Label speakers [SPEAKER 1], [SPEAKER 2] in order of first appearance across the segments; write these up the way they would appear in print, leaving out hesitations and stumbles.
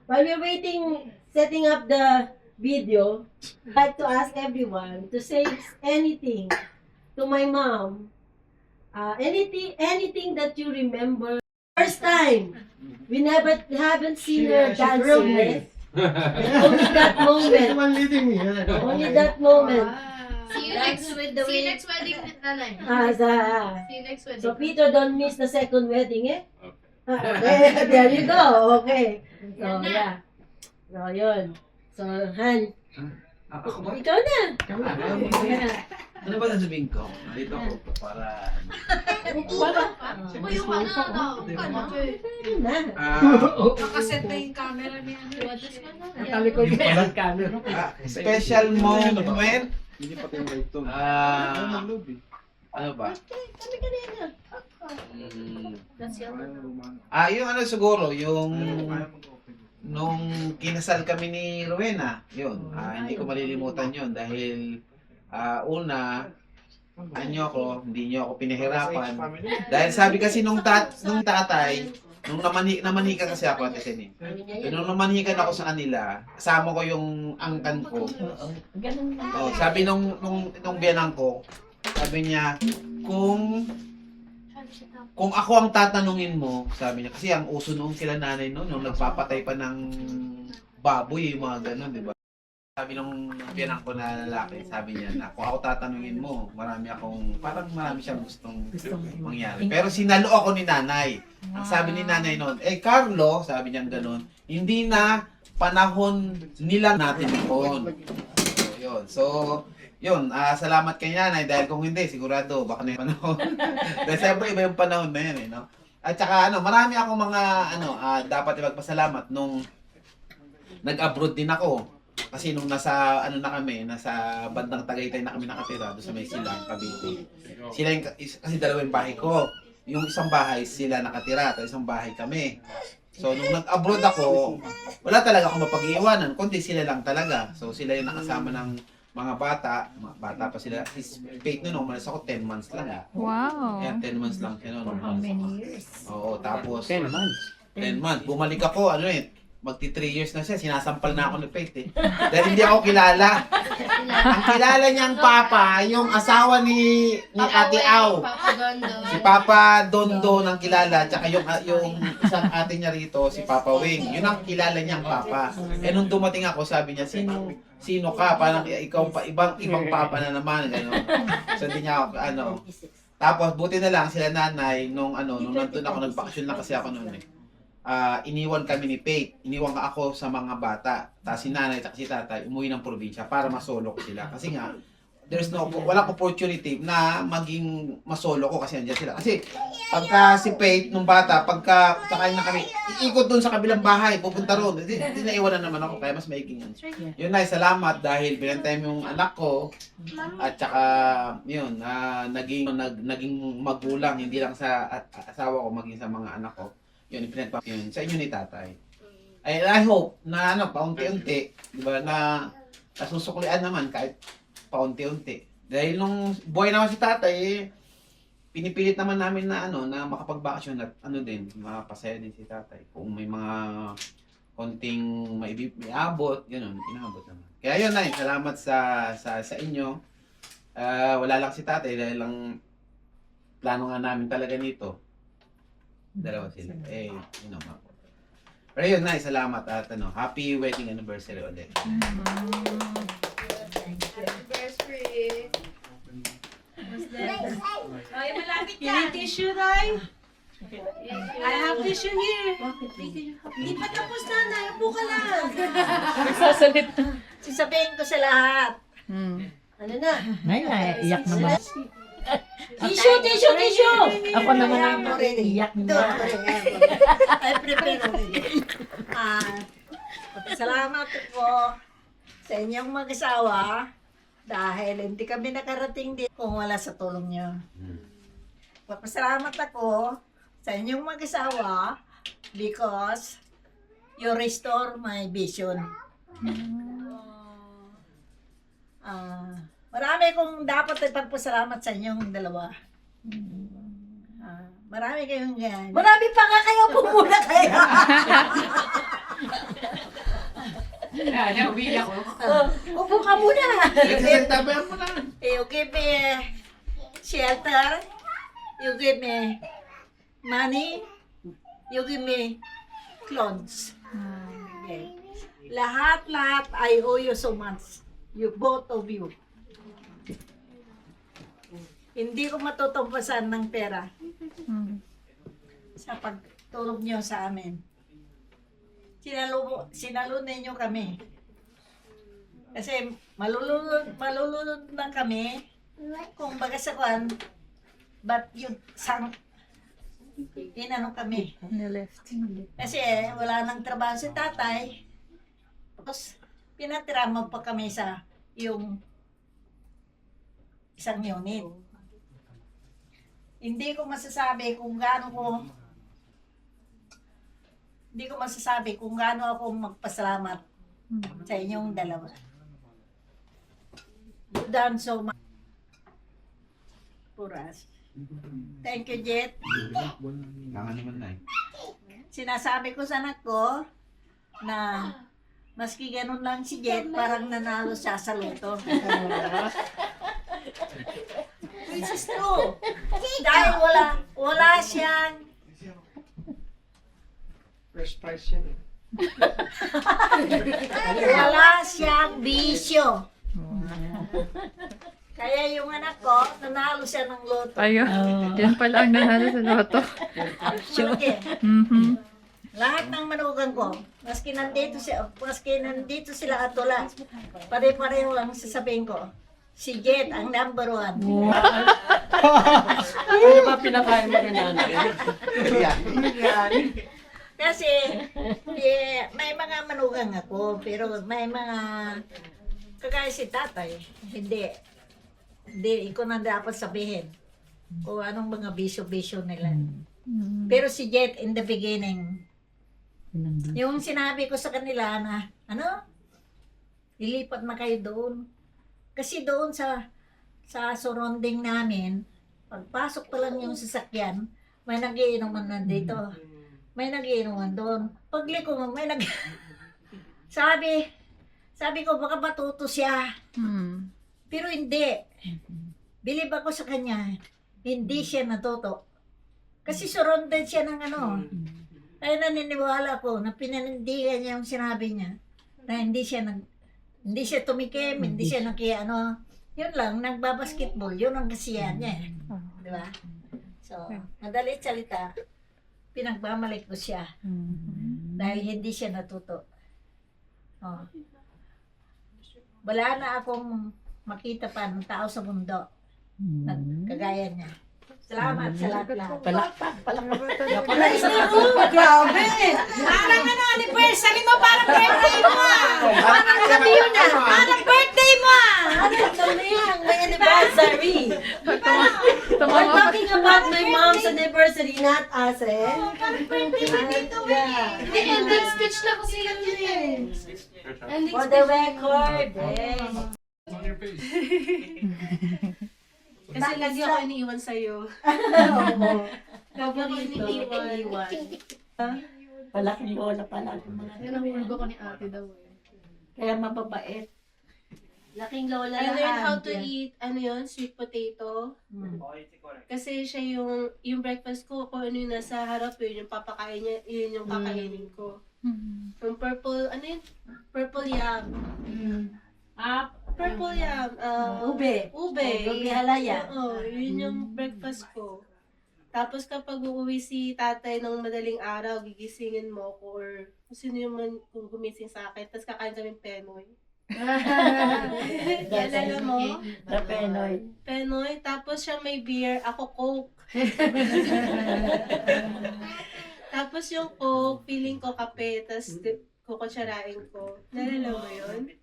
[SPEAKER 1] While we're waiting, setting up the video, I'd like to ask everyone to say anything to my mom. Anything that you remember. First time, we haven't seen her dancing. Eh? Only that moment. Only that moment.
[SPEAKER 2] See you next wedding, Nanay. See you next wedding.
[SPEAKER 1] So Peter, don't miss the second wedding, eh? Okay, there you go. Okay. So, yeah. So, yun. So, Han,
[SPEAKER 3] Ako ba?
[SPEAKER 1] ikaw na.
[SPEAKER 3] Ano ba sasabihin ko? Dito ako para...
[SPEAKER 2] Yung ano,
[SPEAKER 1] Yun na.
[SPEAKER 2] nakaset na yung camera ni ano.
[SPEAKER 4] Nakalikod ka yung camera.
[SPEAKER 3] Special moment.
[SPEAKER 5] Hindi pa tayo right to.
[SPEAKER 3] Ano ba?
[SPEAKER 1] Kami kanina.
[SPEAKER 3] Yung ano siguro, yung... Nung kinasal kami ni Rowena, yun. Hindi ko malilimutan yun dahil una, hindi nyo ako pinahirapan. Dahil sabi kasi nung tatay, nung namanhikan kasi ako at Sinin. Nung namanhikan ako sa kanila, kasama ko yung angkan ko. Sabi nung biyanang ko, sabi niya, kung ako ang tatanungin mo, sabi niya, kasi ang uso noong kila nanay noon, nung nagpapatay pa ng baboy, yung mga ganun, di ba? Sabi nung biyanang ko na lalaki, sabi niya na, kung ako tatanungin mo, parang marami siyang gustong mangyari. Pero sinalo ako ni nanay. Ang sabi ni nanay noon, Carlo, sabi niya ganun, hindi na panahon nila natin noon. So, yun, salamat kay nanay dahil kung hindi, sigurado, baka na yung panahon. Dahil siyempre iba yung panahon na yun, no? At saka, marami akong mga, dapat ipagpasalamat nung nag-abroad din ako. Kasi nung nasa bandang Tagaytay na kami nakatira, doon sa may silang Cavite. Kasi dalawa yung bahay ko. Yung isang bahay sila nakatira, at isang bahay kami. So, nung nag-abroad ako, wala talaga akong mapag-iiwanan, kundi sila lang talaga. So, sila yung nakasama ng mga bata pa sila. Fate nun, umalis ako 10 months lang.
[SPEAKER 6] Wow.
[SPEAKER 3] Yeah, 10 months lang.
[SPEAKER 4] How many years?
[SPEAKER 3] Oo, tapos
[SPEAKER 5] 10 months.
[SPEAKER 3] 10 months. Bumalik ako, magti 3 years na siya, sinasampal na ako ng Fate Dahil hindi ako kilala. Ang kilala niyang papa, yung asawa ni Ate Au.
[SPEAKER 2] Papa Dondo.
[SPEAKER 3] Si Papa Dondo ng kilala, tsaka yung isang ate niya rito, si Papa Wing. Yun ang kilala niyang papa. Nung dumating ako, sabi niya, sino ka? Parang ikaw pa, ibang papa na naman. Gano'n. So hindi niya ako, Tapos buti na lang sila nanay, nung nandun ako, nagbakasyon lang kasi ako noon iniwan kami ni Faith. Iniwan ka ako sa mga bata. Tapos si nanay at si tatay umuwi ng probinsya para masolo ko sila. Kasi nga, walang opportunity na maging masolo ko kasi andyan sila. Kasi pagka si Faith nung bata, pagka kakain na kami, iikot dun sa kabilang bahay, pupunta roon. Hindi naiwanan naman ako, kaya mas maiging yan. Yun na, salamat dahil binantay mo yung anak ko. At saka, yun, naging magulang, hindi lang sa asawa ko, maging sa mga anak ko. Yun, yun, sa inyo ni tatay. I hope na paunti-unti, di ba, na nasusuklian naman kahit paunti-unti. Dahil nung buhay naman si tatay, pinipilit naman namin na na makapagbakasyon at din, mapasaya din si tatay. Kung may mga konting maiabot, gano'n, inaabot naman. Kaya yun na, salamat sa inyo. Wala lang si tatay dahil lang plano nga namin talaga nito. Dalawa sila. Yun naman. Pero yun na, salamat at happy wedding anniversary ulit.
[SPEAKER 2] Anniversary.
[SPEAKER 1] Ay, malapit ka. You need tissue, Ray? I have tissue here. Hindi pa tapos na, upo ka lang.
[SPEAKER 6] Nagsasalit.
[SPEAKER 1] Sasabihin ko sa lahat. Ano na?
[SPEAKER 4] Ay, iyak naman.
[SPEAKER 1] Tissue!
[SPEAKER 4] Ako naman ang iyak na.
[SPEAKER 7] I prepare already. Salamat po sa inyong mag-asawa dahil hindi kami nakarating din kung wala sa tulong niyo. Papasalamat ako sa inyong mag-asawa because you restore my vision. Marami kong dapat ipagpasalamat sa inyong dalawa. Marami kayong ganyan.
[SPEAKER 1] Marami pa nga kayo, pumula kayo.
[SPEAKER 7] Upo ka muna.
[SPEAKER 3] Nagsasabi mo na.
[SPEAKER 7] You give me shelter. You give me money. You give me clothes. Okay. Lahat I owe you so much. You both of you. Hindi ko matutumpasan ng pera sa pagtulog niyo sa amin. Sinalunan niyo kami. Kasi malulunod na kami kung baga sa kwan, but yun, inano kami. Kasi wala nang trabaho si tatay. Tapos, pinatira mo pa kami sa yung isang unit. Hindi ko masasabi kung gaano ako magpasalamat sa inyong dalawa. You done so much for us. Thank you, Jet.
[SPEAKER 3] Kanga naman na
[SPEAKER 7] Sinasabi ko sa anak ko na maski ganun lang si Jet, parang nanalo siya sa loto. Which is true. Dahil wala siyang
[SPEAKER 5] First prize yan.
[SPEAKER 7] wala siyang bisyo. Kaya yung anak ko, nanalo siya ng loto.
[SPEAKER 6] Ayun. Yan pala ang nanalo sa loto.
[SPEAKER 7] Malaki. Lahat ng manugang ko, maski nandito sila atula, pare-pareho lang sasabihin ko, si Jet ang number 1.
[SPEAKER 4] Ano ba pinakain mo ni nanay?
[SPEAKER 7] Kasi may mga manugang ako, pero may mga kagaya si tatay, hindi ko na dapat sabihin kung anong mga bisyo-bisyo nila. Pero si Jet in the beginning, yung sinabi ko sa kanila na, ilipat na kayo doon. Kasi doon sa surrounding namin, pagpasok pa lang yung sasakyan, may nagiinuman nandito. May nagiinuman doon. Pagliko mo, may sabi ko, baka matuto siya. Pero hindi. Bilib ako sa kanya, hindi siya natuto. Kasi surrounded siya ng Kaya naniniwala ko na pinanindigan niya yung sinabi niya na hindi siya tumikim, hindi siya yun lang, nagbabasketball, yun ang kasiyahan niya. Di ba? So, madalit salita, pinagbamalik ko siya dahil hindi siya natuto. Oh. Wala na akong makita pa ng tao sa mundo na kagaya niya. Salamat sa lahat.
[SPEAKER 4] Palakpak.
[SPEAKER 1] Grabe!
[SPEAKER 7] Parang anniversary mo, parang birthday mo Parang yun parang birthday mo
[SPEAKER 1] May anniversary! We're talking about my mom's anniversary, not us, eh?
[SPEAKER 7] Parang birthday mo dito
[SPEAKER 2] Hindi, ending speech na kasi yun Ending
[SPEAKER 1] For the record, eh.
[SPEAKER 2] Kasi lagi ako iniiwan sa'yo. Lagi ako iniiwan.
[SPEAKER 4] Palaking lola pala.
[SPEAKER 2] Yan ang hulgo ko ni ate daw eh.
[SPEAKER 4] Kaya mababait.
[SPEAKER 1] Laking lola
[SPEAKER 2] I learned how to
[SPEAKER 1] lahat.
[SPEAKER 2] eat, sweet potato. Kasi siya yung breakfast ko, kung ano yung nasa harap, yun yung papakain niya, yun yung kakainin ko. Yung purple, purple yam. Purple yam.
[SPEAKER 1] Ube.
[SPEAKER 2] Ube.
[SPEAKER 1] Ube halaya.
[SPEAKER 2] Oo, yun yung breakfast ko. Tapos kapag uuwi si tatay ng madaling araw, gigisingin mo ko or kung sino yung kung gumising sa akin. Tapos kakain kami Penoy. Alala mo?
[SPEAKER 4] Penoy.
[SPEAKER 2] Penoy. Tapos siya may beer, ako Coke. Tapos yung Coke, feeling ko kape, tapos kukutsarain ko. Nalala mo yun?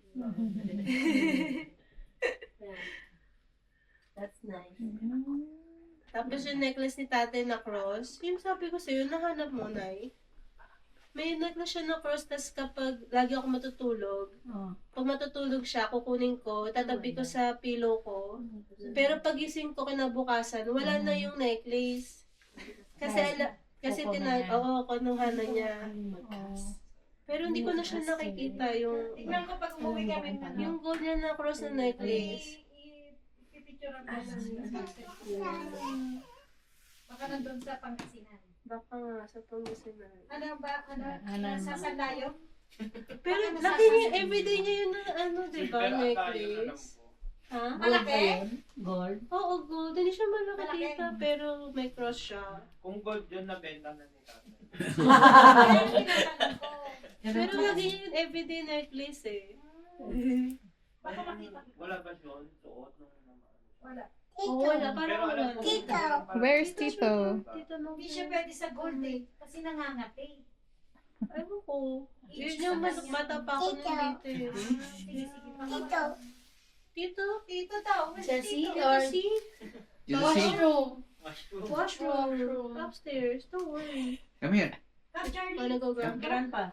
[SPEAKER 1] That's nice.
[SPEAKER 2] Tapos yung necklace ni tatay na cross, yung sabi ko sa'yo, nahanap mo, Nay. May necklace siya na cross, tas kapag lagi ako matutulog, pag matutulog siya, kukunin ko, tatabi ko sa pillow ko. Pero pag gising ko kinabukasan, wala na yung necklace. Kasi kinuha na niya. Pero hindi ko na siya nakikita yung...
[SPEAKER 7] Tingnan ko pag umuwi kami na.
[SPEAKER 2] Yung gold niya na cross na necklace.
[SPEAKER 7] Baka nandun sa Pangasinan.
[SPEAKER 2] Baka nga, sa Pangasinan.
[SPEAKER 7] Ano ba? Sa Sandayo?
[SPEAKER 2] Pero laki niya, everyday niya yun na ano, diba, necklace. Ha?
[SPEAKER 7] Malaki?
[SPEAKER 1] Gold.
[SPEAKER 2] Oo, gold. Hindi siya malaki dito, pero may cross siya.
[SPEAKER 5] Kung gold yun, nabenta na ni tatay.
[SPEAKER 2] Pero lagi niya yun everyday necklace eh.
[SPEAKER 7] Baka makita.
[SPEAKER 5] Wala ba yun? Suot nung naman.
[SPEAKER 7] Wala.
[SPEAKER 2] Oo, wala. Parang wala.
[SPEAKER 6] Where's Tito?
[SPEAKER 2] Tito lang.
[SPEAKER 7] Hindi siya pwede sa gold eh. Kasi nangangati.
[SPEAKER 2] Ano ko? Yun yung mas bata pa ako nung dito eh.
[SPEAKER 7] Sige, sige. Tito.
[SPEAKER 2] Tito?
[SPEAKER 7] Tito daw.
[SPEAKER 1] Chelsea
[SPEAKER 2] Tito,
[SPEAKER 1] or
[SPEAKER 2] see?
[SPEAKER 3] You see?
[SPEAKER 2] Washroom. Upstairs. Don't worry.
[SPEAKER 3] Come here.
[SPEAKER 2] Wanna go grandpa?
[SPEAKER 1] grandpa?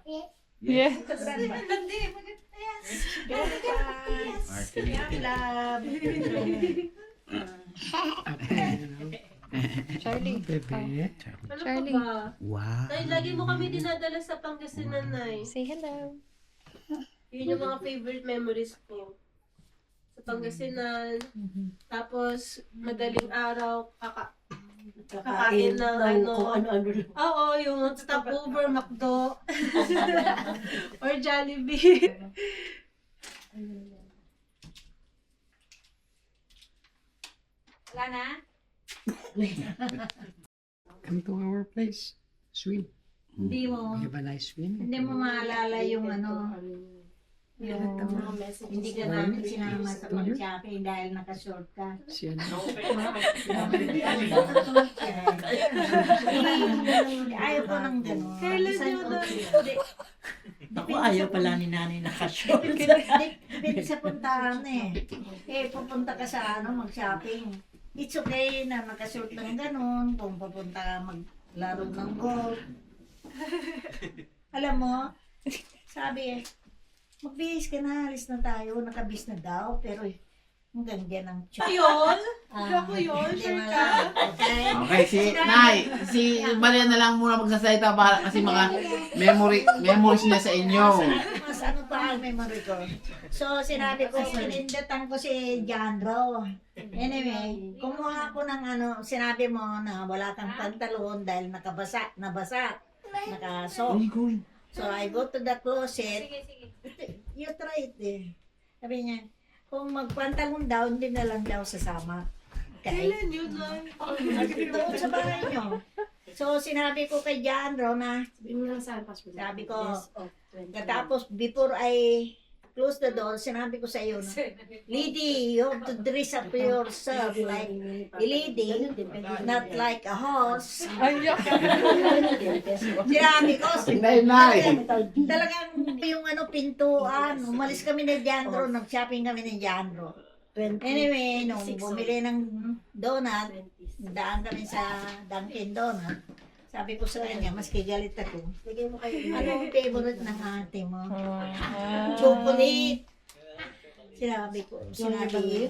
[SPEAKER 6] Yes.
[SPEAKER 7] Hindi, maganda yan.
[SPEAKER 3] Martin.
[SPEAKER 7] Yum love.
[SPEAKER 6] Charlie.
[SPEAKER 2] Ano
[SPEAKER 6] Charlie.
[SPEAKER 2] pa ba? Wow. Dahil lagi mo kami dinadala sa Pangasinan, Nay.
[SPEAKER 6] Say hello.
[SPEAKER 2] Yun yung mga favorite memories ko. Sa Pangasinan. Tapos, madaling araw, kakain ng ano.
[SPEAKER 1] Kung ano-ano.
[SPEAKER 2] Oo, yung stopover, McDo. Or Jollibee.
[SPEAKER 7] Wala na?
[SPEAKER 8] Come to our place. Swim.
[SPEAKER 7] Hindi mo.
[SPEAKER 8] We have a nice swim.
[SPEAKER 7] Hindi mo maalala yung ano. Yung hindi ka namin sinama sa pag-shopping dahil nakashort ka.
[SPEAKER 8] Si ano?
[SPEAKER 7] Ayaw ko ng gano'n.
[SPEAKER 2] Kailan yun na?
[SPEAKER 1] Ako, ayaw pala ni nanay nakashort.
[SPEAKER 7] Depende sa puntahan eh. Pupunta ka sa mag-shopping. It's okay na nakashort ng gano'n kung pupunta ka maglaro ng golf. Alam mo, sabi magbihis ka na, alis na tayo, nakabis na daw, pero hanggang dyan ang chok.
[SPEAKER 2] Ayun? Ako yun?
[SPEAKER 7] Hindi
[SPEAKER 2] Sure
[SPEAKER 7] mo
[SPEAKER 2] ka?
[SPEAKER 7] lang. Okay?
[SPEAKER 3] Okay, si Maria na lang muna magsasalita para kasi mga memories niya sa inyo.
[SPEAKER 7] Mas ano pa ang memory ko. So, sinabi ko, pinindatan ko si Jandro. Anyway, kumuha ako ng sinabi mo na wala kang pantalon dahil nabasa, nakasok. So, I go to the closet. You try it eh. Sabi niya, kung magpantalon daw, hindi na lang daw sasama. Okay?
[SPEAKER 2] Kailan yun, Nay?
[SPEAKER 7] Doon sa bahay niyo. So, sinabi ko kay Jandro na, sabi ko, katapos, before I close the door, sinabi ko sa iyo na, lady, you have to dress up yourself like a lady, not like a horse.
[SPEAKER 6] Ayak.
[SPEAKER 7] Sinabi ko,
[SPEAKER 3] Nay.
[SPEAKER 7] talagang yung pintuan, umalis kami ni Jandro, nag-shopping kami ni Jandro. Anyway, nung bumili ng donut, daan kami sa Dunkin Donut, sabi ko sa kanya, maski galit ako, anong favorite ng ate mo? Chocolate. Sinabi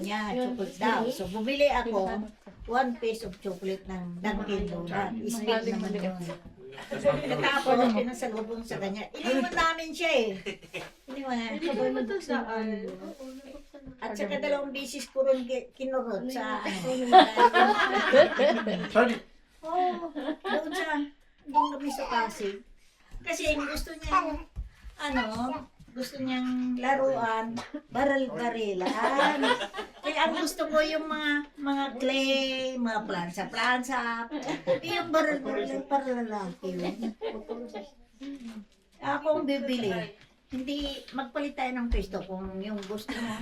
[SPEAKER 7] niya, chocolate daw. So, bumili ako 1 piece of chocolate ng Dunkin Donut. Speak naman yun. Katapos, pinasalubong sa kanya. Iniwan namin siya eh. Iniwan.
[SPEAKER 2] Hindi ko naman ito saan.
[SPEAKER 7] At saka 2 bisis ko rin kinurot sa
[SPEAKER 3] Sorry.
[SPEAKER 7] Oo, doon kami sa Pasig. Kasi gusto niya, gusto niyang laruan, baril-barilan. Kaya ang gusto ko yung mga clay, mga plansa-plansa. Yung baril-barilan para lalaki. Ako ang bibili. Hindi, magpalit tayo ng pwesto kung yung gusto mo.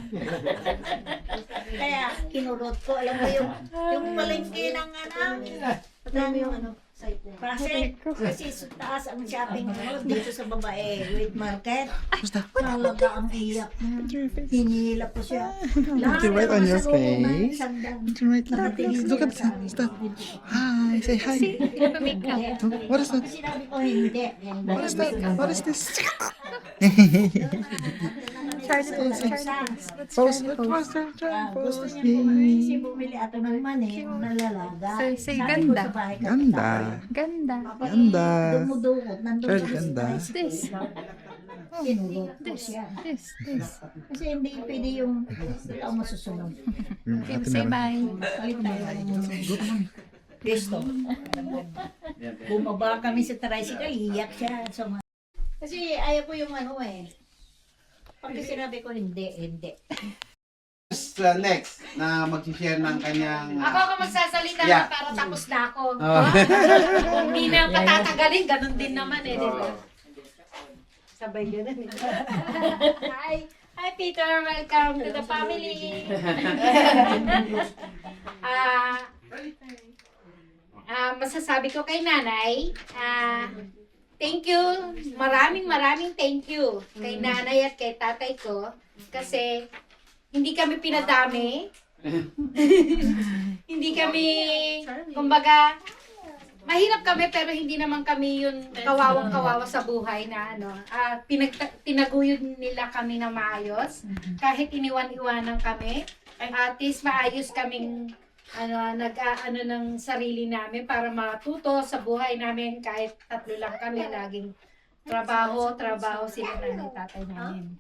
[SPEAKER 7] Kaya, kinurot ko. Alam mo yung palengke ng kasi sa taas ang shopping mall dito sa babae, wait market. Talaga ang iyak niya. Hinihilap ko siya. Lahat
[SPEAKER 8] right on your
[SPEAKER 7] nasa loob ng
[SPEAKER 8] face.
[SPEAKER 7] isang daan.
[SPEAKER 8] Right now.
[SPEAKER 7] Nakatingin
[SPEAKER 8] Look at
[SPEAKER 7] siya sa
[SPEAKER 8] that.
[SPEAKER 7] akin.
[SPEAKER 8] Stop. Hi. Say hi. What is that?
[SPEAKER 7] Sinabi ko hindi.
[SPEAKER 8] What is that? What is this? Post.
[SPEAKER 7] Gusto niya bumili, bumili ako ng mani, ng lalaga.
[SPEAKER 6] Say
[SPEAKER 7] Sabi ko
[SPEAKER 6] ganda.
[SPEAKER 7] sa bahay,
[SPEAKER 8] Ganda.
[SPEAKER 6] Ganda.
[SPEAKER 7] Kapag
[SPEAKER 8] Ganda.
[SPEAKER 7] dumudukot, nandun
[SPEAKER 8] Very
[SPEAKER 7] kami sa
[SPEAKER 8] ganda.
[SPEAKER 7] tricycle. Sinulog ko siya.
[SPEAKER 6] This.
[SPEAKER 7] Kasi hindi pwede yung ikaw masusunod.
[SPEAKER 8] Ate
[SPEAKER 6] Say
[SPEAKER 8] Meron.
[SPEAKER 6] bye.
[SPEAKER 7] Palit tayo ng Kristo. Bumaba kami sa tricycle, iyak siya. So, kasi ayaw ko yung ano eh. Pag sinabi ko hindi.
[SPEAKER 3] Next, na mag-share ng kanyang...
[SPEAKER 4] Ako ka magsasalita
[SPEAKER 3] Yeah.
[SPEAKER 4] na para tapos na ako.
[SPEAKER 3] Oh.
[SPEAKER 4] Hindi na patatagalin, ganun din naman eh, di ba?
[SPEAKER 7] Sabay ganun eh.
[SPEAKER 4] Hi Peter, welcome to the family. Masasabi ko kay nanay, thank you, maraming thank you kay nanay at kay tatay ko kasi hindi kami pinadami. Hindi kami, kumbaga, mahirap kami pero hindi naman kami yung kawawang-kawawa sa buhay na ano. Tinaguyod nila kami na maayos. Kahit iniwan-iwanan kami, at least maayos kaming nag-ano ng sarili namin para matuto sa buhay namin kahit tatlo lang kami, laging trabaho sila nanay tatay namin.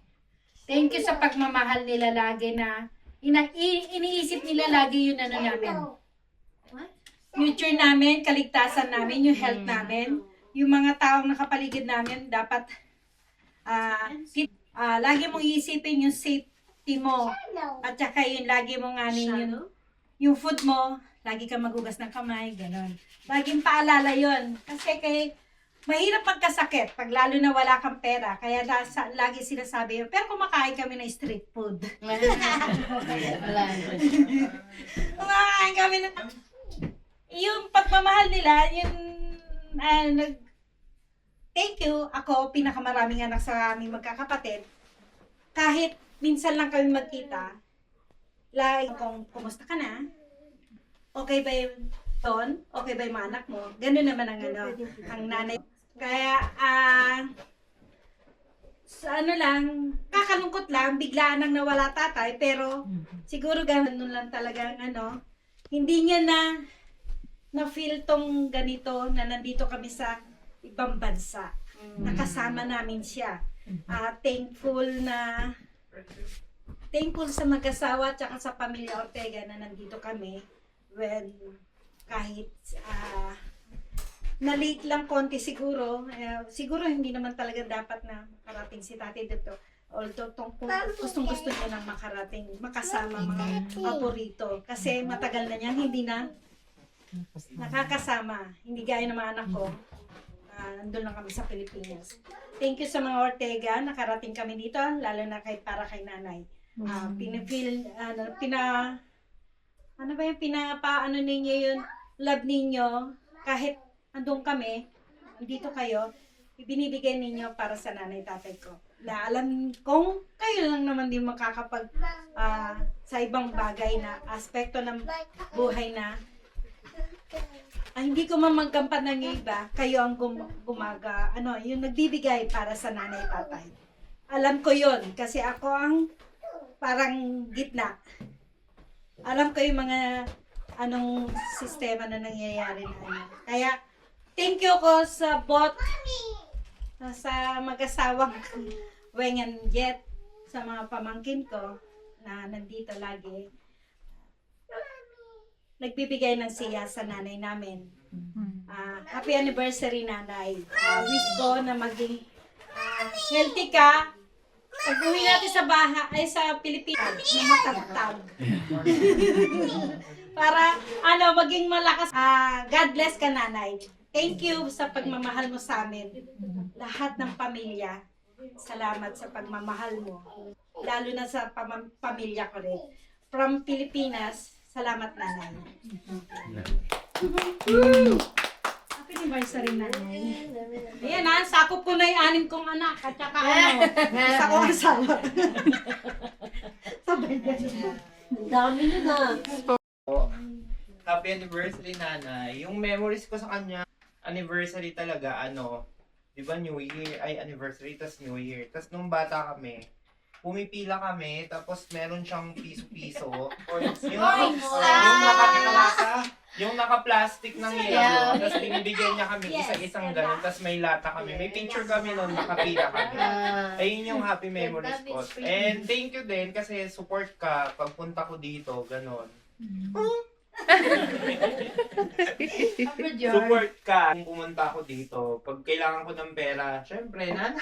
[SPEAKER 4] Thank you sa pagmamahal nila lagi na iniisip nila lagi yun ano namin. Future namin, kaligtasan namin, yung health namin, yung mga taong nakapaligid namin dapat lagi mong iisipin yung safety mo at saka yung lagi mong yung food mo, lagi kang maghugas ng kamay, gano'n. Laging paalala yon kasi mahirap magkasakit pag lalo na wala kang pera. Kaya lagi sinasabi yun. Pero kumakain kami ng street food. Kumakain kami ng... Yung pagmamahal nila, yung... thank you. Ako, pinakamaraming anak sa aming magkakapatid. Kahit minsan lang kami magkita, lagi kung kumusta ka na? Okay ba yung ton? Okay ba yung mga anak mo? Ganun naman ang nanay. Kaya, sa kakalungkot lang, biglaan nang nawala tatay, pero siguro ganun lang talagang hindi niya na-feel tong ganito na nandito kami sa ibang bansa. Nakasama namin siya. Thankful sa mag-asawa at sa pamilya Ortega na nandito kami when kahit na-late lang konti siguro. Siguro hindi naman talaga dapat na makarating si tatay dito. Although gustong-gusto niya nang makasama mga apo rito. Kasi matagal na niyan, hindi na nakakasama. Hindi gaya ng mga anak ko. Nandun lang kami sa Pilipinas. Thank you sa mga Ortega, nakarating kami dito, lalo na para kay nanay. Pinapaano ninyo yung love ninyo, kahit andun kami, dito kayo, ibinibigay ninyo para sa nanay tatay ko. Na alam kong kayo lang naman din makakapag sa ibang bagay na aspekto ng buhay na hindi ko mamagkampan ng iba, kayo ang yung nagbibigay para sa nanay tatay. Alam ko yon kasi ako ang parang gitna. Alam ko yung mga sistema na nangyayari na Kaya, thank you ko sa sa mag-asawang Weng and Jet, sa mga pamangkin ko na nandito lagi. Nagbibigay ng siya sa nanay namin. Happy anniversary, nanay. Wish ko na maging healthy ka. Pag-uwi natin sa sa Pilipinas, na matatag. Para, maging malakas. God bless ka, nanay. Thank you sa pagmamahal mo sa amin. Lahat ng pamilya, salamat sa pagmamahal mo. Lalo na sa pamilya ko rin. From Pilipinas, salamat, nanay. Happy anniversary, nanay. Ayan sakop ko na yung 6 kong anak at saka isa kong asawa. Sabay ganun.
[SPEAKER 1] Dami nyo na.
[SPEAKER 5] Happy anniversary, nanay. Yung memories ko sa kanya, anniversary talaga, di ba New Year, anniversary, tas New Year. Tas nung bata kami, pumipila kami, tapos meron siyang piso-piso. Yung naka-plastic ng yelo, tapos binibigyan niya kami isa-isang ganun, tapos may lata kami. May picture kami nun, nakapila kami. Ayun yung happy memories ko. And thank you din kasi support ka pagpunta ko dito, ganun. Support ka kung pumunta ako dito. Pag kailangan ko ng pera, syempre, nanay.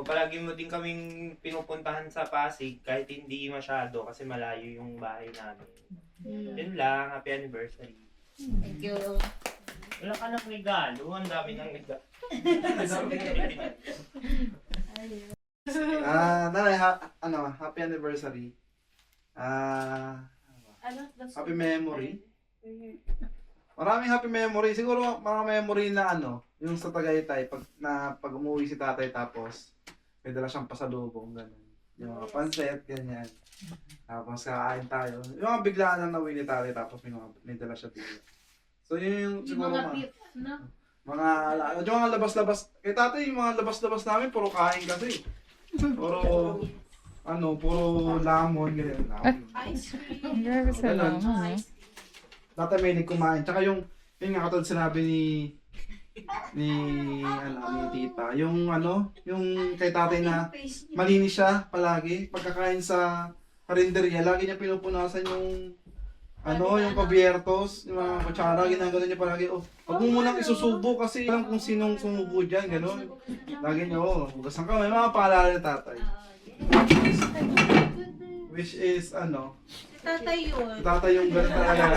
[SPEAKER 5] Palagi mo din kaming pinupuntahan sa Pasig kahit hindi masyado kasi malayo yung bahay namin. Yun lang, happy anniversary.
[SPEAKER 7] Thank you.
[SPEAKER 5] Wala ka ng regalo, ang dami ng regalo.
[SPEAKER 8] Nanay, happy anniversary. Happy memory. Maraming happy memory. Siguro mga memory na yung sa Tagaytay, pag umuwi si tatay tapos may dala siyang pasalubong, gano'n. Yung mga pansit, ganyan. Tapos kakain tayo. Yung mga biglaan na nauwi ni tatay tapos may dala siya dito. So yun yung siguro yung mga labas-labas. Kay tatay, yung mga labas-labas namin, puro kain kasi. Puro lamon, ganyan.
[SPEAKER 6] Grabe sa
[SPEAKER 8] Ganun.
[SPEAKER 6] lamang.
[SPEAKER 8] Dati may kumain. Tsaka yun nga katulad sinabi ni tita. Yung kay tatay na malinis siya palagi. Pagkakain sa karinderya, lagi niya pinupunasan yung yung pabiertos, yung mga kutsara, ginagano niya palagi. Huwag mo munang isusubo kasi alam kung sinong sumubo dyan, gano'n. Lagi niya, hugasan ka. May mga paalala ni tatay. Which is,
[SPEAKER 2] Tatay yun.
[SPEAKER 8] tatay yung gano'n talaga.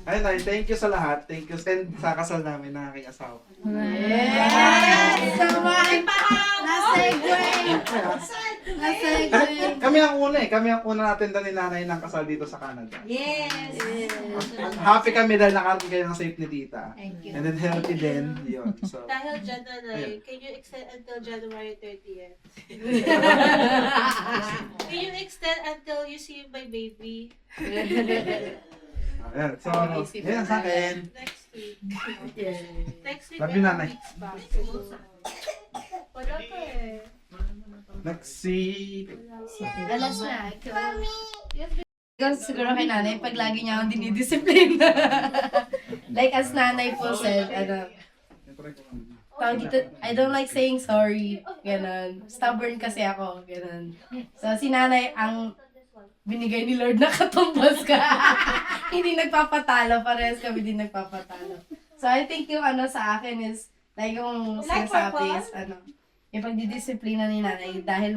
[SPEAKER 8] Ayun, Nay, thank you sa lahat. Thank you and sa kasal namin ng aking asawa. Kami ang una natin ni nanay ng kasal dito sa Canada.
[SPEAKER 7] Yes.
[SPEAKER 8] Happy kami dahil nakarating kayo ng safe ni tita.
[SPEAKER 7] Thank you.
[SPEAKER 8] And then healthy din. Yun. So,
[SPEAKER 2] Dahil dyan, nanay, can you extend until January 30th? Can you extend until you see my baby?
[SPEAKER 8] ayan. So, yan sa akin.
[SPEAKER 2] Next week. Next week,
[SPEAKER 8] Love you, nanay.
[SPEAKER 2] weeks back. Wala ka eh.
[SPEAKER 8] Next si...
[SPEAKER 4] Alas na. Siguro kay nanay, pag lagi niya akong dinidisiplina. Like as nanay po said, tawag dito, I don't like saying sorry. Ganon. Stubborn kasi ako. Ganon. So si nanay ang binigay ni Lord na katumbas ka. Hindi nagpapatalo. Parehas kami din nagpapatalo. So I think yung sa akin is, like yung sinasabi is, yung pagdidisiplina ni nanay dahil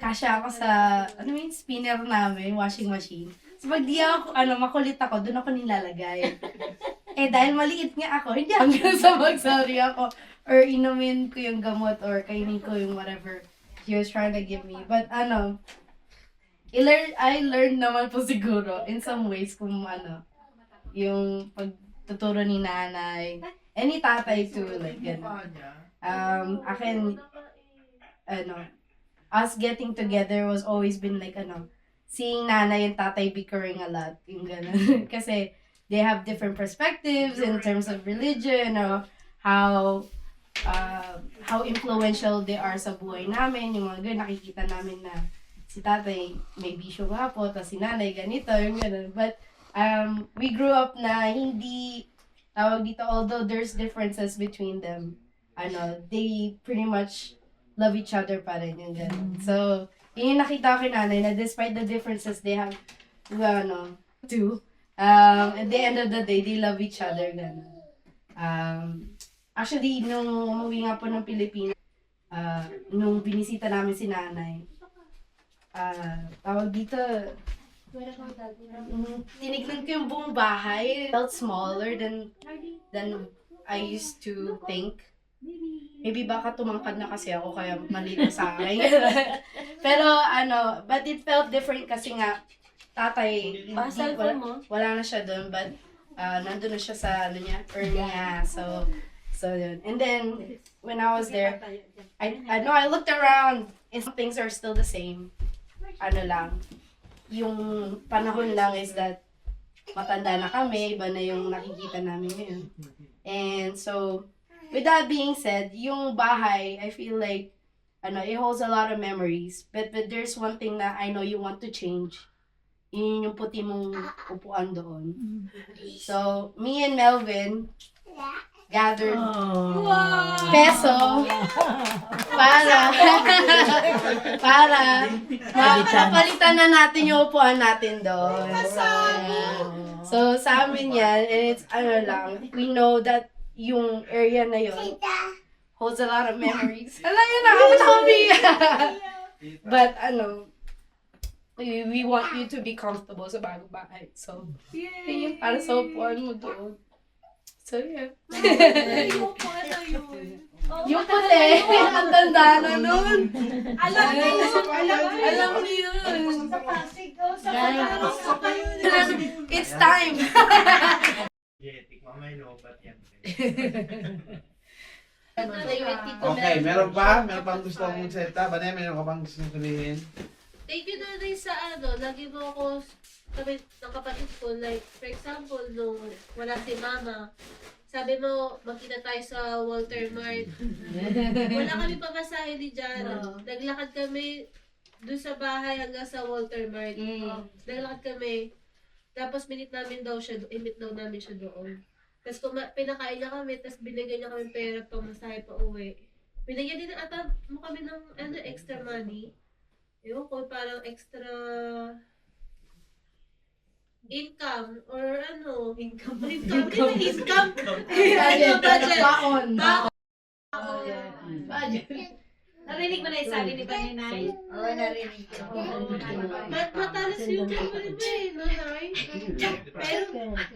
[SPEAKER 4] kasya ako sa, spinner namin, washing machine. So pag di ako, makulit ako, doon ako nilalagay. Dahil maliit nga ako, hindi hanggang sa mag-sorry ako. Or inumin ko yung gamot or kainin ko yung whatever he was trying to give me. But I learned naman po siguro in some ways kung yung pagtuturo ni nanay, and ni tatay too, like gano'n. Akin, us getting together was always been like, seeing nanay and tatay bickering a lot, yung gano'n. Kasi they have different perspectives in terms of religion, or how influential they are sa buhay namin, yung mga ganun, nakikita namin na si tatay may bisyo nga po, tapos si nanay ganito, yung gano'n. But, we grew up na hindi, tawag dito, although there's differences between them, they pretty much love each other pa rin, yung gano'n. So, yun yung nakita ko kay nanay, na despite the differences they have, too, at the end of the day, they love each other, gano'n. Actually, nung umuwi nga po ng Pilipinas, nung binisita namin si nanay, tawag dito, tinignan ko yung buong bahay. It felt smaller than I used to think. Maybe baka tumangkad na kasi ako kaya maliit sa akin. Pero but it felt different kasi nga tatay, wala na siya doon, but nandun na siya sa early niya. So yun. And then when I was there, I looked around and some things are still the same. Yung panahon lang is that matanda na kami, iba na yung nakikita namin ngayon. And so,
[SPEAKER 9] with that being said, yung bahay, I feel like, it holds a lot of memories. But there's one thing that I know you want to change. Yun yung puti mong upuan doon. So, me and Melvin gathered peso para mapalitan na natin yung upuan natin doon. So, sa amin yan, and it's, we know that yung area na yun holds a lot of memories. Alam yun, nakakatabi. But, we want you to be comfortable sa bagong bahay. So, yun yung para sa upuan mo doon. So, yeah. Yung puti, ang tanda na nun. Alam niyo yun. It's time.
[SPEAKER 3] Okay, meron pa? Meron pang gusto mong seta? Banay, meron ka pang gusto mong sabihin?
[SPEAKER 2] Thank you na rin sa lagi mo ako kami ng kapatid ko, like, for example, nung wala si mama, sabi mo, magkita tayo sa Walter Mart. Wala kami pamasahe ni Jana. Naglakad kami doon sa bahay hanggang sa Walter Mart. Naglakad kami. Tapos minit namin daw namin siya doon. Tapos pinakain niya kami, tapos binigyan niya kami pera pamasahe pa uwi. Binigyan din mo kami ng extra money. Ewan ko, parang extra income or income. Budget.
[SPEAKER 9] Baon.
[SPEAKER 4] Narinig mo na yung sabi ni Baninay?
[SPEAKER 7] Oo, narinig ko.
[SPEAKER 2] Matalas yung memory mo Nanay. Pero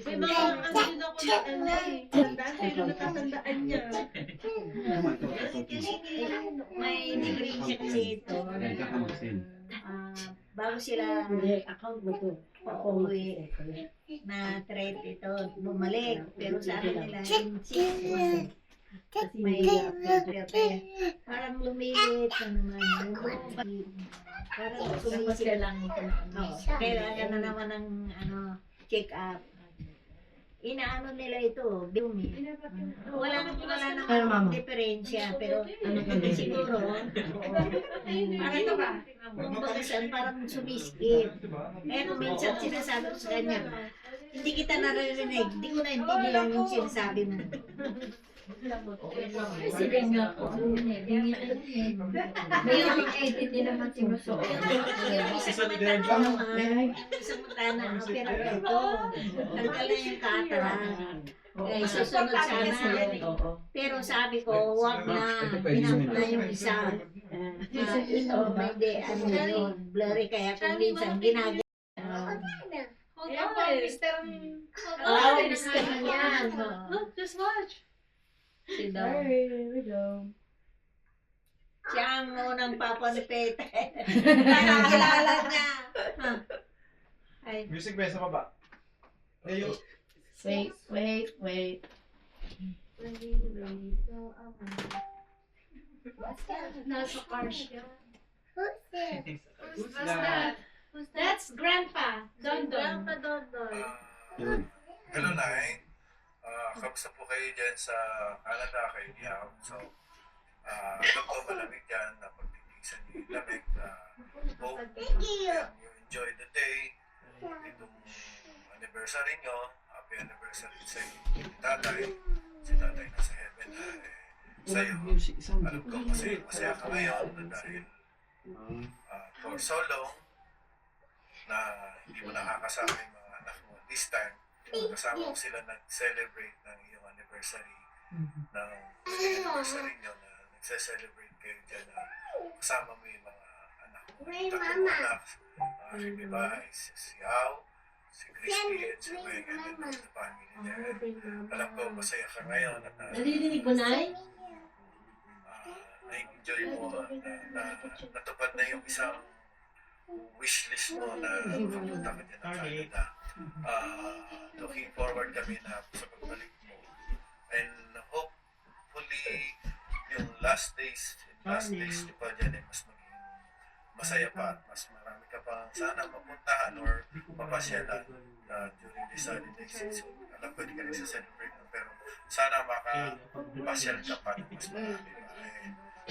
[SPEAKER 2] may mga din ako na tandaan, pero natatandaan niya.
[SPEAKER 7] May degree siya kasi ito. Bago sila uuwi na threat ito, bumalik. Pero sabi nila, insist. May parang lumilit na naman. Parang lumilit lang. Kailangan na naman ng check up. Inaano nila ito, dumi. Wala na diferensya, pero siguro, parang sumiskip. Kaya kung minsan sinasabi ko sa kanya, hindi kita naririnig, hindi ko naintindihan yung sinasabi mo.
[SPEAKER 10] Kasi nga po, hindi naman sinusuot.
[SPEAKER 7] Isang mata na, pero ito, tanggal na yung kataran. Susunod sana sila. Pero sabi ko, wag na, pinap na yung isa. Hindi, blurry kaya kung minsan ginagawa.
[SPEAKER 4] Hold on, Mr.
[SPEAKER 7] Mr. yan.
[SPEAKER 2] Look, just watch.
[SPEAKER 9] Here we go.
[SPEAKER 7] Siya ang unang papa ni Pete. Nakakilala niya. Ay.
[SPEAKER 8] Music ba sa baba? Ayo.
[SPEAKER 9] Wait.
[SPEAKER 4] Nasa car siya. Who's that? That's Grandpa. Don.
[SPEAKER 2] Grandpa Dondon.
[SPEAKER 11] Hello, Nay. Kamusta po kayo dyan sa Canada, kay Diao? So, alam ko malamig dyan na pagtitisan niyo yung lamig. Hope you enjoy the day. Itong anniversary nyo. Happy anniversary sa inyo. Tatay. Si tatay nasa heaven na sa'yo. Alam ko masaya ka ngayon dahil for so long na hindi mo nakakasama yung mga anak mo this time. Kasama ko sila nag-celebrate ng iyong anniversary ng anniversary nyo na nagse-celebrate kayo dyan na kasama mo yung mga anak mo. Tatlong anak, si Bibay, si Yao, si Christy, at si Weng, and then the family there. Alam ko, masaya ka ngayon at
[SPEAKER 1] Narinig mo, Nay?
[SPEAKER 11] na-enjoy mo na natupad na yung isang wishlist mo na pupunta ka dyan ng Canada. Looking forward kami na sa pagbalik mo. And hopefully, yung last days nyo pa dyan ay mas maging masaya pa at mas marami ka pang sana mapuntahan or mapasyalan during this holiday season. Alam ko hindi ka nagsa-celebrate na, pero sana makapasyal ka pa ng mas marami pa.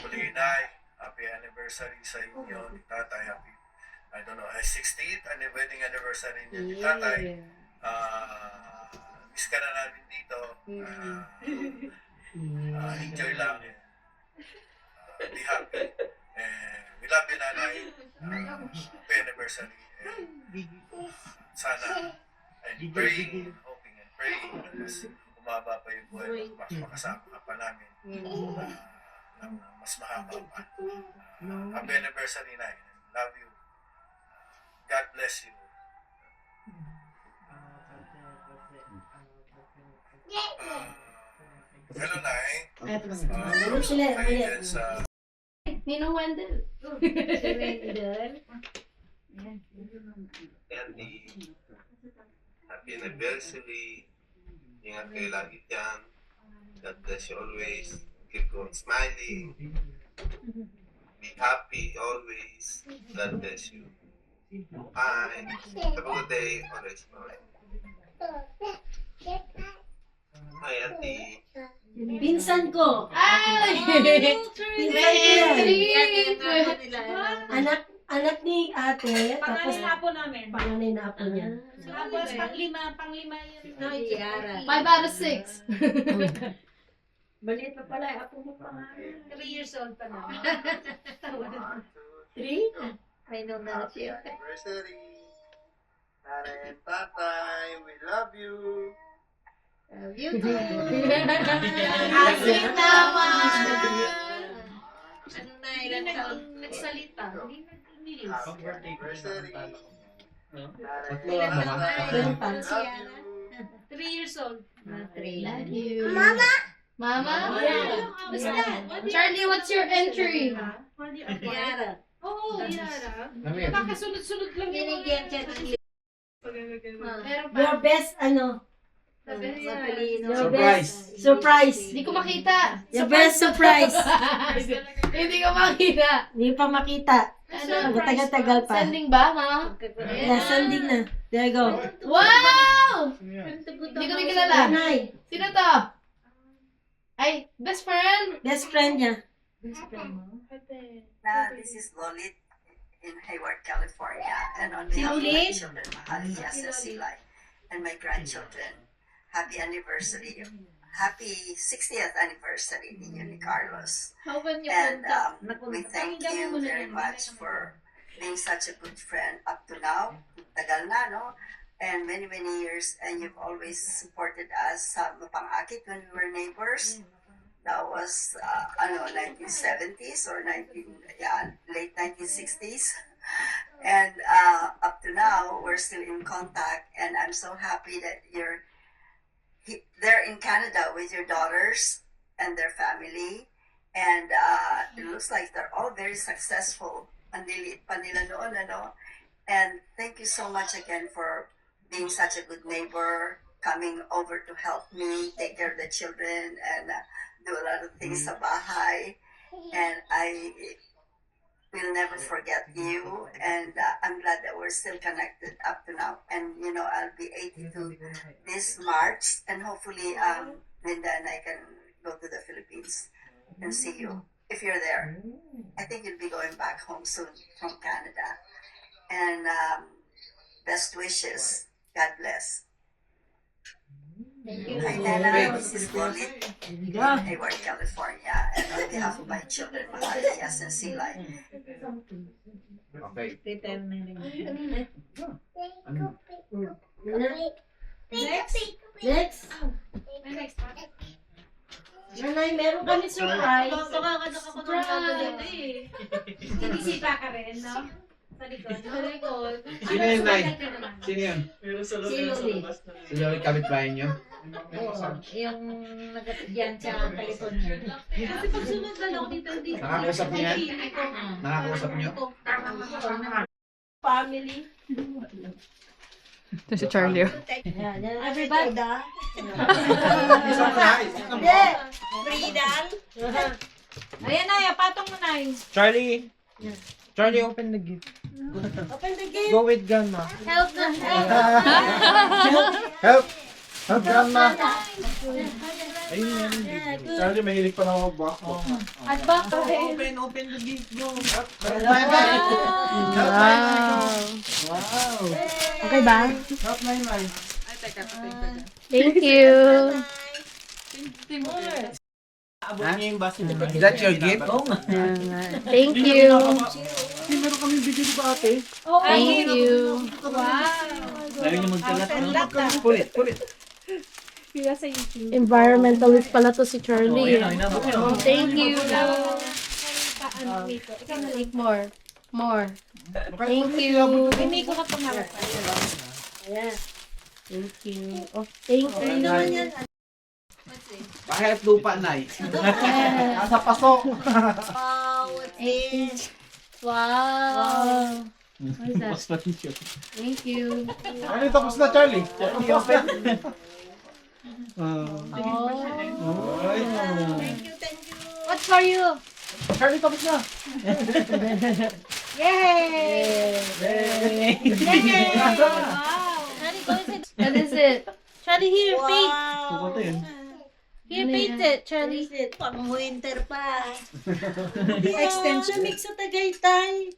[SPEAKER 11] Muli, Nay, happy anniversary sa inyo ni Tatay. Happy, I don't know, 60th wedding anniversary niya ni Tatay. Miss ka na namin dito. Enjoy lang. Be happy. We love you, Nanay. Happy anniversary. Sana, and praying, hoping and praying na mas umaba pa yung buhay mo, makasama ka pa namin ng mas mahaba pa. Happy anniversary, Nay. Love you. God bless you. Hello, Nay.
[SPEAKER 1] Ano sila?
[SPEAKER 11] Kayo dyan sa
[SPEAKER 9] Ninong Wendell.
[SPEAKER 12] Happy anniversary. Ingat kayo lagi dyan. God bless you always. Keep on smiling. Be happy always. God bless you. Bye. Have a good day. Always smile. Hi, Auntie.
[SPEAKER 1] Pinsan ko.
[SPEAKER 4] Ay!
[SPEAKER 1] Pinsan ko yan. Anak ni ate, tapos
[SPEAKER 4] Panganay na po namin.
[SPEAKER 1] panganay na apo niya.
[SPEAKER 4] Tapos panglima yun.
[SPEAKER 9] 5 out of 6.
[SPEAKER 1] Maliit pa pala, apo mo pa nga.
[SPEAKER 4] 3 years old pa na.
[SPEAKER 1] 3?
[SPEAKER 7] I know na
[SPEAKER 12] Happy anniversary. Nanay and Tatay, we love you.
[SPEAKER 7] you too.
[SPEAKER 4] Asik naman!
[SPEAKER 7] Ano na, ilan taon?
[SPEAKER 4] Nagsalita. Hindi nag-English.
[SPEAKER 12] Happy anniversary.
[SPEAKER 7] Ilan taon na?
[SPEAKER 1] Ilan pa?
[SPEAKER 12] Love you.
[SPEAKER 4] 3 years old.
[SPEAKER 9] Love you.
[SPEAKER 4] Mama?
[SPEAKER 9] Basta. Charlie, what's your entry?
[SPEAKER 7] Yara.
[SPEAKER 4] Oo, Yara. Kakasunod-sunod lang yung
[SPEAKER 7] Binigyan siya ng
[SPEAKER 4] Meron pa.
[SPEAKER 1] Your best,
[SPEAKER 7] mapalino.
[SPEAKER 1] your best surprise.
[SPEAKER 9] Hindi ko makita.
[SPEAKER 1] Your best surprise.
[SPEAKER 9] Hindi ko makita.
[SPEAKER 1] Hindi pa makita.
[SPEAKER 9] Ano?
[SPEAKER 1] Matagal-tagal pa.
[SPEAKER 9] Sending ba, ma?
[SPEAKER 1] Yeah, sending na. There you go.
[SPEAKER 9] Wow! Hindi ko rin kilala.
[SPEAKER 1] Nanay,
[SPEAKER 9] Sino to? Ay, best friend?
[SPEAKER 1] best friend niya.
[SPEAKER 13] This is Lolit in Hayward, California, and on behalf of my children, Mahali, Yas, and Silay, and my grandchildren, happy anniversary, happy 60th anniversary ninyo ni Carlos. And we thank you very much for being such a good friend up to now. Tagal na, no? And many, many years, and you've always supported us sa Mapangakit when we were neighbors. That was, 1970s or late 1960s. And up to now, we're still in contact, and I'm so happy that they're in Canada with your daughters and their family. And it looks like they're all very successful. Ang liliit pa nila noon, ano? And thank you so much again for being such a good neighbor, coming over to help me take care of the children and do a lot of things sa bahay. And I will never forget you. And I'm glad that we're still connected up to now. And, I'll be 82 this March. And hopefully, Linda and I can go to the Philippines and see you if you're there. I think you'll be going back home soon from Canada. And best wishes. God bless. Hi, Nana. This is Lolit in Hayward, California. And on behalf of my children, Mahali, Yas, and Silay.
[SPEAKER 3] Okay.
[SPEAKER 1] Next. Nanay, meron kami surprise.
[SPEAKER 2] Baka nakakakontrol dito eh.
[SPEAKER 4] Sinisita ka rin, no? Sa likod.
[SPEAKER 2] Sa likod.
[SPEAKER 3] Sino yun, Nay? Sino yun?
[SPEAKER 1] Si Luli.
[SPEAKER 3] Si Loli, kapitbahay niyo?
[SPEAKER 7] Oo, yung nagkatidyan sa California.
[SPEAKER 2] Kasi pag sumundan ako dito, hindi.
[SPEAKER 3] Nakakausap niyo yan? Nakakausap niyo?
[SPEAKER 1] Family.
[SPEAKER 6] Ito si Charlie.
[SPEAKER 1] Yan, everybody.
[SPEAKER 7] Hindi. Freedom.
[SPEAKER 4] Ayan na, patong mo na yun.
[SPEAKER 5] Charlie! Charlie, open the gift.
[SPEAKER 1] Open the gate.
[SPEAKER 5] Go with Grandma.
[SPEAKER 4] Help na.
[SPEAKER 8] Help! Help, grandma!
[SPEAKER 5] Ayun, meron dito.
[SPEAKER 8] Charlie, mahilig pa na ako back.
[SPEAKER 4] At baka
[SPEAKER 5] Open the gift. Go.
[SPEAKER 8] Wow!
[SPEAKER 6] Okay ba?
[SPEAKER 8] Help, Nay.
[SPEAKER 6] Thank you.
[SPEAKER 5] Abot niya yung baso.
[SPEAKER 3] Is that your gift?
[SPEAKER 6] Thank you.
[SPEAKER 8] Hindi, meron kami bigyan ni ate.
[SPEAKER 6] Thank you.
[SPEAKER 3] Pulit.
[SPEAKER 6] Environmentalist pala to si Charlie. Thank you. More. Thank you.
[SPEAKER 4] Hindi ko kapangarap.
[SPEAKER 6] Thank you. Oh, thank you.
[SPEAKER 1] Naman yan.
[SPEAKER 3] Bakit lupa, Nay?
[SPEAKER 8] Nasa paso.
[SPEAKER 1] Wow, what's this?
[SPEAKER 6] Wow. What is that? Thank you.
[SPEAKER 8] Ano, tapos na, Charlie? Tapos na.
[SPEAKER 6] Oh.
[SPEAKER 1] Thank you.
[SPEAKER 4] What's for you?
[SPEAKER 8] Charlie, tapos na.
[SPEAKER 4] Yay! Wow!
[SPEAKER 6] What is it?
[SPEAKER 4] Charlie, here, paint.
[SPEAKER 1] Wow.
[SPEAKER 4] Here, paint it, Charlie.
[SPEAKER 1] Pang winter pa.
[SPEAKER 4] Extension.
[SPEAKER 1] Mix sa Tagaytay.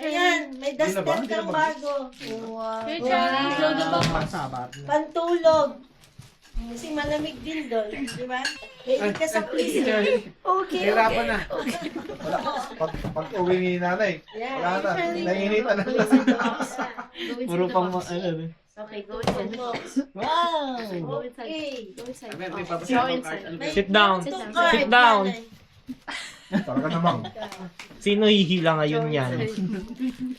[SPEAKER 1] Ayan, may
[SPEAKER 8] Hindi na ba?
[SPEAKER 1] duster
[SPEAKER 8] Hindi na
[SPEAKER 1] kang
[SPEAKER 8] ba?
[SPEAKER 1] bago.
[SPEAKER 4] Here, Charlie. Show the box.
[SPEAKER 1] Pantulog. Kasi malamig din doon, di ba? May ka sa freezer. Okay.
[SPEAKER 3] Hirapan na.
[SPEAKER 8] Pag uwi ni nanay,
[SPEAKER 1] Yeah,
[SPEAKER 8] wala na.
[SPEAKER 1] Charlie.
[SPEAKER 8] Nainitan na.
[SPEAKER 3] Puro pang
[SPEAKER 6] Okay, go inside.
[SPEAKER 1] Wow.
[SPEAKER 6] Go inside.
[SPEAKER 1] Okay.
[SPEAKER 6] Go inside.
[SPEAKER 3] May
[SPEAKER 6] Go inside.
[SPEAKER 5] Sit down.
[SPEAKER 6] Sit down.
[SPEAKER 5] Sit down.
[SPEAKER 8] Talaga namang.
[SPEAKER 5] Sino hihila ngayon yan?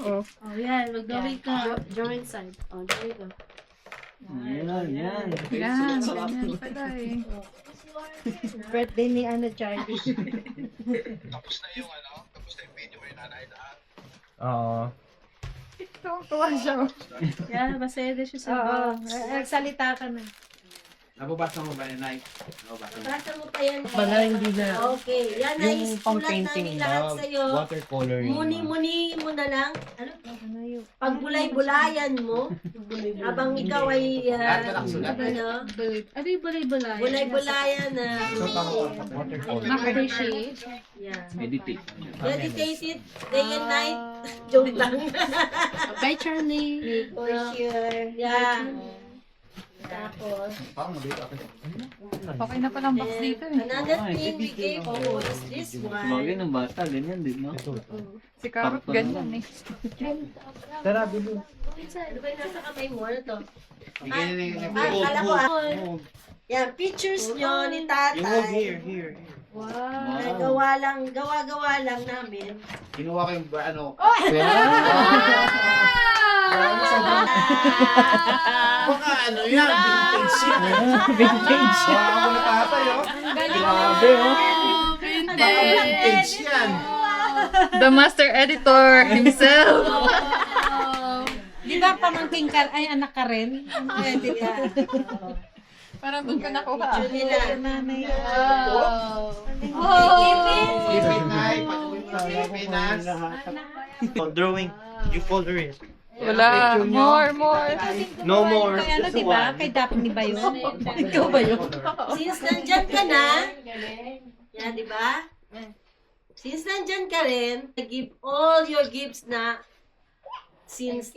[SPEAKER 6] Oh, yan. Mag-drawing ka. Draw inside. Oh, there you go.
[SPEAKER 5] Yan.
[SPEAKER 6] Yan. Pala eh. Birthday ni Charlie.
[SPEAKER 11] Tapos na yung video kay nanay lahat.
[SPEAKER 5] Oo.
[SPEAKER 6] Tuwa siya.
[SPEAKER 4] Yeah, masaya din siya sa
[SPEAKER 6] Oo.
[SPEAKER 4] box.
[SPEAKER 6] Nagsalita ka na.
[SPEAKER 3] Nababasa mo ba ni Nay? Nababasa mo.
[SPEAKER 1] Basta mo pa yan.
[SPEAKER 5] Bala, hindi na.
[SPEAKER 1] Okay. Yan ay sulat namin lahat sa'yo.
[SPEAKER 5] Watercoloring.
[SPEAKER 1] Muni mo na lang. Ano? Pagbulay-bulayan mo. Habang ikaw ay
[SPEAKER 3] Lahat ba nakasulat?
[SPEAKER 1] ano?
[SPEAKER 4] Ano yung bulay-bulay?
[SPEAKER 1] Bulay-bulayan na.
[SPEAKER 5] Watercoloring.
[SPEAKER 4] Ma-appreciate.
[SPEAKER 1] Yeah.
[SPEAKER 3] Meditate.
[SPEAKER 1] Meditate it day and night. Joke lang.
[SPEAKER 6] Bye, Charlie.
[SPEAKER 1] For sure. Yeah. Tapos,
[SPEAKER 6] Okay na palang box dito eh.
[SPEAKER 1] another thing we gave you is this one.
[SPEAKER 3] ng bata, ganyan din, no?
[SPEAKER 6] Si Carrot ganyan eh.
[SPEAKER 5] Tara, bibo.
[SPEAKER 1] Ano ba yung nasa kamay mo? Ano to?
[SPEAKER 3] Bigyan ni
[SPEAKER 1] Kala ko yan, pictures nyo ni tatay.
[SPEAKER 5] Here.
[SPEAKER 1] Na gawa-gawa lang namin.
[SPEAKER 3] Kinuha ko yung ano. Baka ano yan, vintage yan.
[SPEAKER 5] Vintage.
[SPEAKER 8] Ako na tatay, oh.
[SPEAKER 5] Grabe, oh.
[SPEAKER 3] Baka vintage yan.
[SPEAKER 6] The master editor himself.
[SPEAKER 4] Di ba pamangking ka, ay anak ka rin? Pwede ka.
[SPEAKER 6] Parang doon ka nakuha.
[SPEAKER 1] Picture nila.
[SPEAKER 4] Nanay.
[SPEAKER 3] Ipin Nay, pag-uwi mo sa Pilipinas.
[SPEAKER 5] Drawing. You color it.
[SPEAKER 6] Wala. More.
[SPEAKER 5] No more.
[SPEAKER 4] Kay ano, di ba? Kay Daphne ni ba yun? Ikaw ba yun?
[SPEAKER 1] Since nandyan ka na, yan, di ba? Since nandyan ka rin, give all your gifts na since,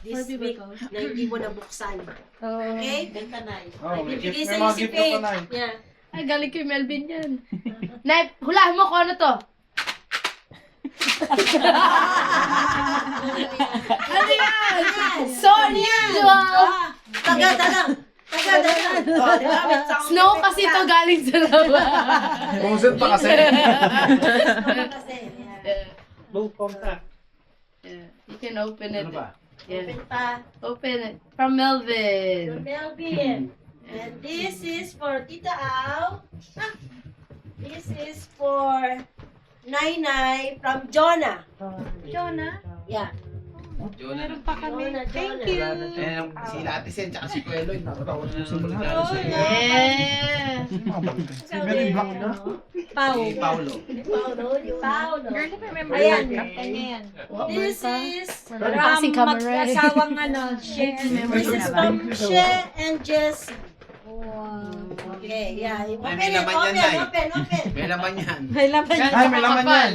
[SPEAKER 1] this week, na hindi mo nabuksan. Okay?
[SPEAKER 8] Oh, may
[SPEAKER 1] Bibigay
[SPEAKER 8] gift, may
[SPEAKER 1] sa'yo
[SPEAKER 8] mga
[SPEAKER 1] si
[SPEAKER 8] gift ka pa,
[SPEAKER 1] Faith.
[SPEAKER 8] Nay.
[SPEAKER 1] Yeah.
[SPEAKER 6] Ay, galing kay Melvin yan. Nay, hulaan mo kung ano to. Ano yan? Sonia!
[SPEAKER 1] Tagada lang. Oh, di ba? May sound
[SPEAKER 6] Snow
[SPEAKER 1] effect
[SPEAKER 6] kasi
[SPEAKER 1] ka.
[SPEAKER 6] to galing sa labas.
[SPEAKER 8] Frozen pa kasi.
[SPEAKER 1] Kasi, yeah.
[SPEAKER 5] Low contact.
[SPEAKER 6] You can open it.
[SPEAKER 3] Ano ba?
[SPEAKER 6] Yeah.
[SPEAKER 1] Open pa.
[SPEAKER 6] Open it. From Melvin.
[SPEAKER 1] Melvin. And this is for Tita Au. This is for Nainay from Jonah.
[SPEAKER 4] Jonah?
[SPEAKER 1] Yeah.
[SPEAKER 3] Jonah.
[SPEAKER 4] Meron pa kami. Thank you.
[SPEAKER 3] Eh, si Ate Sen, tsaka si Kuelo, nakatawa na ng regalo sa iyo.
[SPEAKER 4] Yeah.
[SPEAKER 8] Very black na.
[SPEAKER 3] Si Paulo.
[SPEAKER 1] Paulo.
[SPEAKER 4] Ayan. Kanya yan.
[SPEAKER 1] This is
[SPEAKER 4] Passing
[SPEAKER 1] from
[SPEAKER 4] camera.
[SPEAKER 1] mag-asawang She. This is from She and Jess. Okay, yeah.
[SPEAKER 3] Ay, may laman yan, Nay.
[SPEAKER 1] Open.
[SPEAKER 3] May laman yan.
[SPEAKER 1] May laman yan.
[SPEAKER 8] Ay, may laman yan.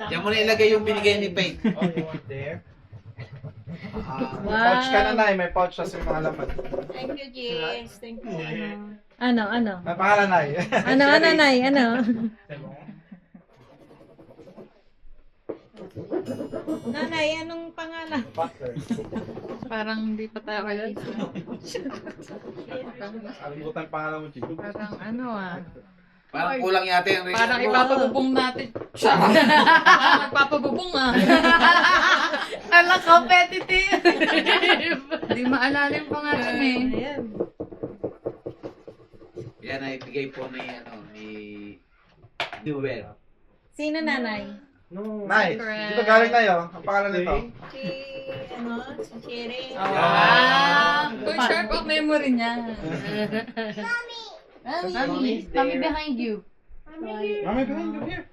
[SPEAKER 3] Diyan mo na ilagay yung binigay ni Faith.
[SPEAKER 5] Oh, you want there?
[SPEAKER 8] May pouch ka na, Nay. May pouch kasi yung mga laman.
[SPEAKER 1] Thank you, Jess. Thank you.
[SPEAKER 6] Ano?
[SPEAKER 8] May pangalan, Nay.
[SPEAKER 6] Nay? Ano? Nanay, anong pangalan?
[SPEAKER 5] Butter.
[SPEAKER 6] Parang hindi pa tayo kayo.
[SPEAKER 8] Alimutan yung pangalan mo, Chico.
[SPEAKER 6] Parang ano
[SPEAKER 3] Parang kulang yata yung regalo.
[SPEAKER 6] Parang ipapabubong natin. Parang nagpapabubong
[SPEAKER 9] Alam, competitive.
[SPEAKER 6] Hindi maalala yung pangalan eh.
[SPEAKER 3] Yan ay bigay po ni Newell.
[SPEAKER 6] Sino nanay?
[SPEAKER 5] No.
[SPEAKER 8] Nay, dito galing tayo. Ang pangalan nito.
[SPEAKER 1] Si Cherry.
[SPEAKER 6] Good sharp of memory niya.
[SPEAKER 9] Mommy behind you.
[SPEAKER 8] Mami, behind you here.